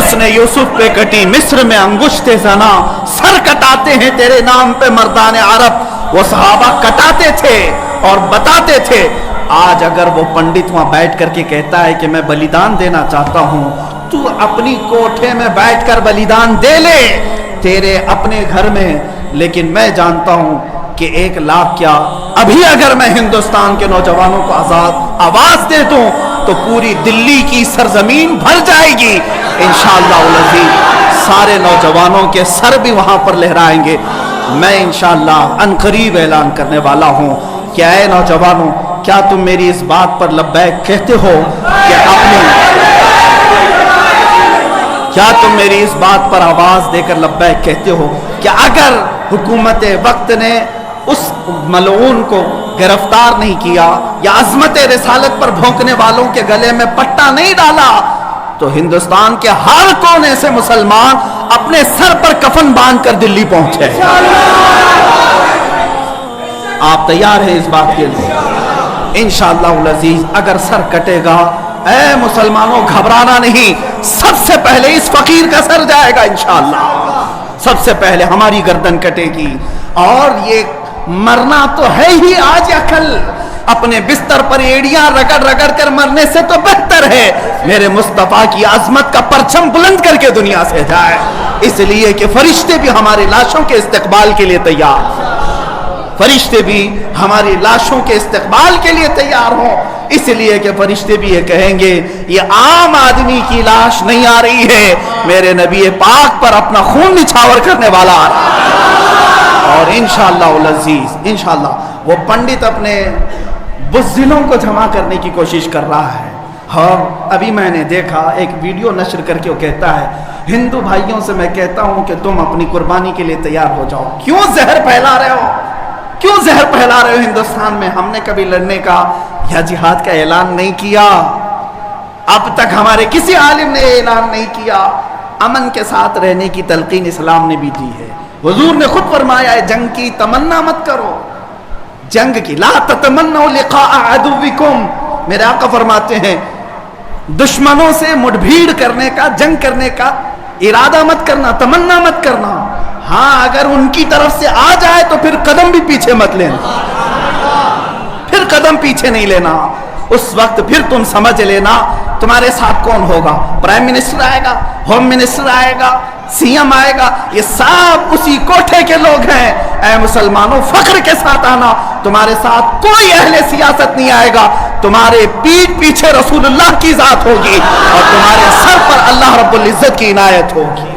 हुस्न यूसुफ पे कटी मिस्र में अंगुश्ते ज़ना, सर कटाते हैं तेरे नाम पे मर्दाने अरब। वो सहाबा कटाते थे और बताते थे। आज अगर वो पंडित वहां बैठ करके कहता है कि मैं बलिदान देना चाहता हूं, तू अपनी कोठे में बैठकर बलिदान दे ले, तेरे अपने घर में। लेकिन मैं जानता हूं कि 1 लाख क्या, अभी अगर मैं हिंदुस्तान के नौजवानों को आवाज दे दूं तो पूरी दिल्ली की सरजमीन भर जाएगी इंशाअल्लाह अज़ीज़। सारे नौजवानों के सर भी वहां पर लहराएंगे। मैं इंशाअल्लाह अनकरीब ऐलान करने वाला हूं। क्या है नौजवानों, क्या तुम मेरी इस बात पर लब्बैक कहते हो कि क्या तुम मेरी इस बात पर आवाज देकर लब्बैक कहते हो कि अगर हुकूमत वक्त ने उस मलऊन को गिरफ्तार नहीं किया या अज़मत रिसालत पर भौंकने वालों के गले में पट्टा नहीं डाला, तो हिंदुस्तान के हर कोने से मुसलमान अपने सर पर कफन बांधकर दिल्ली पहुंचे। आप तैयार हैं इस बात के लिए? इंशाअल्लाह अज़ीज़ अगर सर कटेगा, ऐ मुसलमानों घबराना नहीं, सबसे पहले इस फकीर का सर जाएगा इंशाअल्लाह। सबसे पहले हमारी गर्दन कटेगी। और ये मरना तो है ही आज या कल, अपने बिस्तर पर एड़ियां रगड़ रगड़ कर मरने से तो बेहतर है मेरे मुस्तफा की आजमत का परचम बुलंद करके दुनिया से जाए। इसलिए कि फरिश्ते भी हमारी लाशों के इस्तकबाल के लिए तैयार, फरिश्ते भी हमारी लाशों के इस्तकबाल के लिए तैयार हों। इसलिए कि फरिश्ते भी ये कहेंगे ये आम आदमी की लाश नहीं आ रही है, मेरे नबी पाक पर अपना खून निछावर करने वाला आ रहा है। और इंशाअल्लाह अज़ीज़ इंशाअल्लाह वो पंडित अपने बुज़दिलों को जमा करने की कोशिश कर रहा है। हाँ, अभी मैंने देखा एक वीडियो नशर करके वो कहता है, हिंदू भाइयों से मैं कहता हूं कि तुम अपनी कुर्बानी के लिए तैयार हो जाओ। क्यों जहर फैला रहे हो, क्यों जहर फैला रहे हो हिंदुस्तान में? हमने कभी लड़ने का या जिहाद का ऐलान नहीं किया, अब तक हमारे किसी आलिम ने ऐलान नहीं किया। अमन के साथ रहने की तलकीन इस्लाम ने भी दी है। हुजूर ने खुद फरमाया है जंग की तमन्ना मत करो, जंग की ला ततमन्नू लिक़ा अदुविकुम। मेरे आका फरमाते हैं दुश्मनों से मुठभेड़ करने का, जंग करने का इरादा मत करना, तमन्ना मत करना। हाँ, अगर उनकी तरफ से आ जाए तो फिर कदम भी पीछे मत लेना, फिर कदम पीछे नहीं लेना। उस वक्त फिर तुम समझ लेना तुम्हारे साथ कौन होगा, प्राइम मिनिस्टर आएगा, होम मिनिस्टर आएगा, सीएम आएगा, ये सब उसी कोठे के लोग हैं। ऐ मुसलमानों फख्र के साथ आना, तुम्हारे साथ कोई अहले सियासत नहीं आएगा, तुम्हारे पीठ पीछे रसूलुल्लाह की जात होगी और तुम्हारे सर पर अल्लाह रब्बुल इज्जत की इनायत होगी।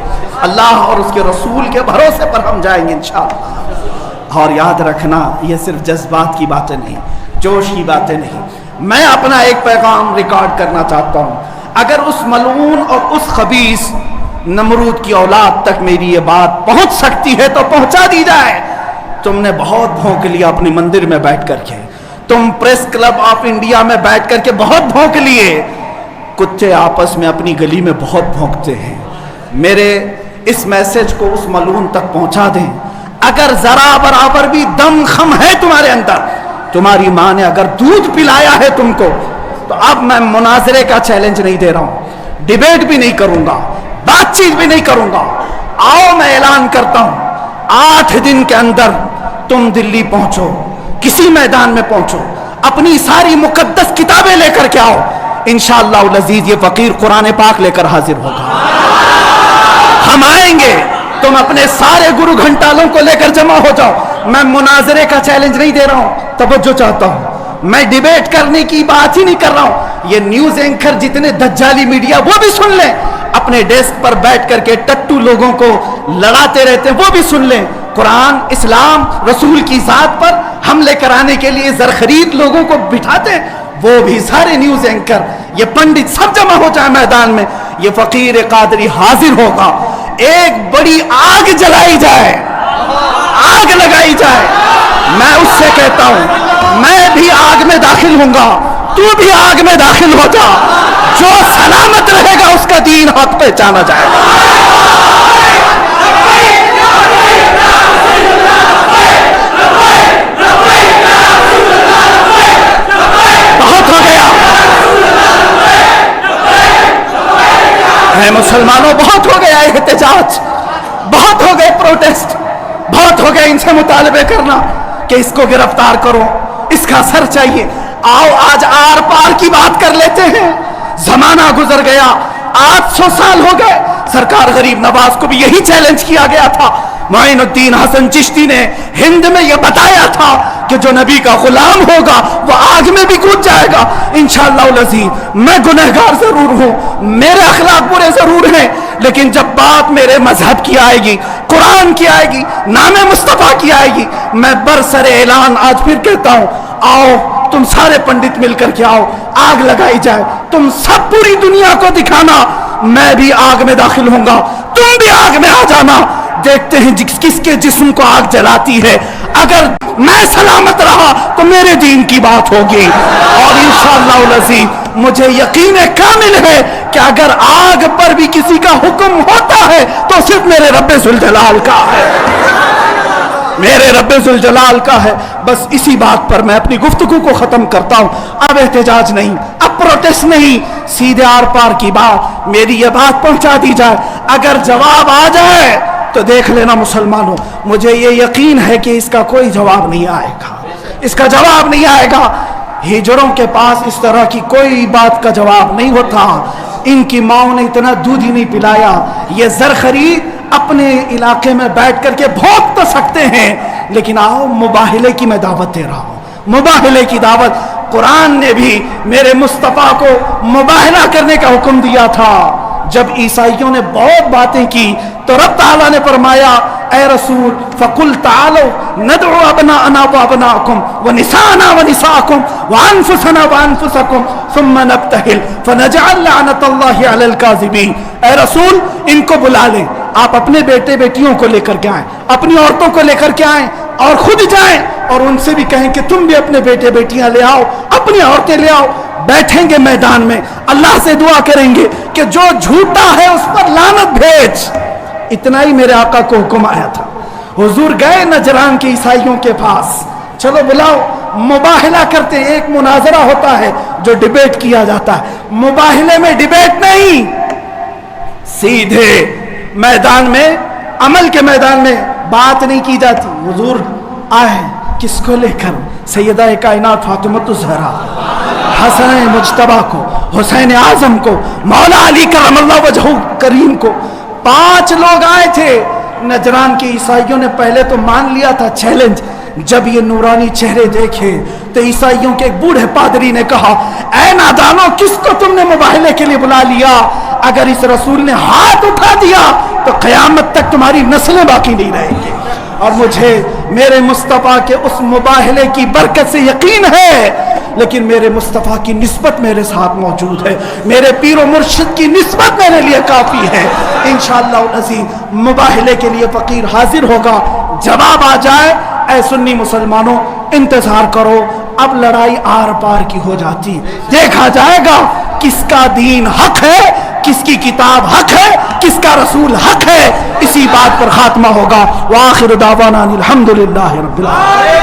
अल्लाह और उसके रसूल के भरोसे पर हम जाएंगे इंशाअल्लाह। और याद रखना, ये सिर्फ जज्बात की बातें नहीं, जोश की बातें नहीं। मैं अपना एक पैगाम रिकॉर्ड करना चाहता हूं। अगर उस मलऊन और उस खबीस नमरूद की औलाद तक मेरी ये बात पहुंच सकती है तो पहुंचा दी जाए। तुमने बहुत भौंक लिया अपने मंदिर में बैठ करके, तुम प्रेस क्लब ऑफ इंडिया में बैठ करके बहुत भौंक लिए, कुत्ते आपस में अपनी गली में बहुत भौंकते हैं। मेरे इस मैसेज को उस मलून तक पहुंचा दें। अगर जरा बराबर भी दम खम है तुम्हारे अंदर, तुम्हारी माँ ने अगर दूध पिलाया है तुमको, तो अब मैं मुनाजरे का चैलेंज नहीं दे रहा हूं, डिबेट भी नहीं करूंगा, बातचीत भी नहीं करूंगा। आओ मैं ऐलान करता हूं, 8 दिन के अंदर तुम दिल्ली पहुंचो, किसी मैदान में पहुंचो, अपनी सारी मुकद्दस किताबें लेकर के आओ। इंशाअल्लाह अज़ीज़ ये फकीर कुरान पाक लेकर हाजिर होगा। हम आएंगे, तुम अपने सारे गुरु घंटालों को लेकर जमा हो जाओ। मैं मुनाजरे का चैलेंज नहीं दे रहा हूं, तवज्जो चाहता हूं। मैं डिबेट करने की बात ही नहीं कर रहा हूं। ये न्यूज एंकर जितने दज्जाली मीडिया वो भी सुन लें, अपने डेस्क पर बैठ करके टट्टू लोगों को लड़ाते रहते हैं वो भी सुन लें। कुरान, इस्लाम, रसूल की जात पर हमले कराने के लिए जरखरीद लोगों को बिठाते हैं, वो भी सारे न्यूज एंकर, ये पंडित सब जमा हो जाए मैदान में। ये फकीर कादरी हाजिर होगा, एक बड़ी आग जलाई जाए, आग लगाई जाए। मैं उससे कहता हूं मैं भी आग में दाखिल होऊंगा, तू भी आग में दाखिल हो जा। जो सलामत रहेगा उसका दीन हक पहचाना जाएगा। बहुत हो गया, اے مسلمانوں بہت ہو گیا احتجاج، بہت ہو گئے پروٹیسٹ، بہت ہو گئے ان سے مطالبے کرنا کہ اس کو گرفتار کرو، اس کا سر چاہیے۔ آؤ آج آر پار کی بات کر لیتے ہیں۔ زمانہ گزر گیا، 800 سال ہو گئے، سرکار غریب نواز کو بھی یہی چیلنج کیا گیا تھا۔ معین الدین حسن چشتی نے ہند میں یہ بتایا تھا کہ جو نبی کا غلام ہوگا وہ آگ میں بھی کود جائے گا۔ انشاءاللہ العزیز میں گنہگار ضرور ہوں، میرے اخلاق برے ضرور ہیں، لیکن جب بات میرے مذہب کی آئے گی، قرآن کی آئے گی، نام مصطفیٰ کی آئے گی، میں برسر اعلان آج پھر کہتا ہوں، آؤ تم سارے پنڈت مل کر کے آؤ، آگ لگائی جائے، تم سب پوری دنیا کو دکھانا میں بھی آگ میں داخل ہوں گا، تم بھی آگ میں آ جانا، دیکھتے ہیں کس کے جسم کو آگ جلاتی ہے۔ اگر میں سلامت رہا تو میرے دین کی بات ہوگی، اور انشاءاللہ العزیز مجھے یقین کامل ہے کہ اگر آگ پر بھی کسی کا حکم ہوتا ہے تو صرف میرے رب ذوالجلال کا ہے، میرے رب ذوالجلال کا ہے۔ بس اسی بات پر میں اپنی گفتگو کو ختم کرتا ہوں۔ اب احتجاج نہیں، اب پروٹیسٹ نہیں، سیدھے آر پار کی بات، میری یہ بات پہنچا دی جائے۔ اگر جواب آ جائے تو دیکھ لینا مسلمانوں، مجھے یہ یقین ہے کہ اس کا کوئی جواب نہیں آئے گا، اس کا جواب نہیں آئے گا۔ ہجڑوں کے پاس اس طرح کی کوئی بات کا جواب نہیں ہوتا، ان کی ماؤں نے اتنا دودھ ہی نہیں پلایا۔ یہ زرخری اپنے علاقے میں بیٹھ کر کے بھونک تو سکتے ہیں، لیکن آؤ مباہلے کی میں دعوت دے رہا ہوں، مباہلے کی دعوت۔ قرآن نے بھی میرے مصطفیٰ کو مباہلہ کرنے کا حکم دیا تھا۔ جب عیسائیوں نے بہت باتیں کی تو رب تعالیٰ نے فرمایا اے رسول فَقُلْ تَعَالَوْا نَدْعُ أَبْنَاءَنَا وَأَبْنَاءَكُمْ وَنِسَاءَنَا وَنِسَاءَكُمْ وَأَنفُسَنَا وَأَنفُسَكُمْ ثُمَّ نَبْتَهِلْ فَنَجْعَلْ لَعْنَةَ اللَّهِ عَلَى الْكَاذِبِينَ۔ اے رسول ان کو بلا لیں، آپ اپنے بیٹے بیٹیوں کو لے کر کے آئیں، اپنی عورتوں کو لے کر کے آئیں، اور خود جائیں اور ان سے بھی کہیں کہ تم بھی اپنے بیٹے بیٹیاں لے آؤ، اپنی عورتیں لے آؤ، بیٹھیں گے میدان میں، اللہ سے دعا کریں گے کہ جو جھوٹا ہے اس پر لعنت بھیج۔ اتنا ہی میرے آقا کو حکم آیا تھا۔ حضور گئے نجران کے عیسائیوں کے پاس، چلو بلاؤ، مباہلہ کرتے، ایک مناظرہ ہوتا ہے جو ڈیبیٹ کیا جاتا ہے، مباہلے میں ڈیبیٹ نہیں، سیدھے میدان میں، عمل کے میدان میں بات نہیں کی جاتی۔ حضور آئے کس کو لے کر؟ سیدہ کائنات فاطمہ الزہرا، حسن مجتبیٰ کو، حسین اعظم کو، مولا علی کرم اللہ وجہہ کریم کو، 5 لوگ آئے تھے۔ نجران کے عیسائیوں نے پہلے تو مان لیا تھا چیلنج، جب یہ نورانی چہرے دیکھے تو عیسائیوں کے ایک بوڑھے پادری نے کہا اے نادانو کس کو تم نے مباہلے کے لیے بلا لیا؟ اگر اس رسول نے ہاتھ اٹھا دیا تو قیامت تک تمہاری نسلیں باقی نہیں رہیں گی۔ اور مجھے میرے مصطفیٰ کے اس مباہلے کی برکت سے یقین ہے، لیکن میرے مصطفیٰ کی نسبت میرے ساتھ موجود ہے، میرے پیر و مرشد کی نسبت میرے لیے کافی ہے۔ انشاءاللہ العزیز مباہلے کے لیے فقیر حاضر ہوگا، جواب آ جائے اے سنی مسلمانوں انتظار کرو، اب لڑائی آر پار کی ہو جاتی، دیکھا جائے گا کس کا دین حق ہے، کس کی کتاب حق ہے، کس کا رسول حق ہے، اسی بات پر خاتمہ ہوگا۔ وآخر دعوانا الحمدللہ رب العالمین۔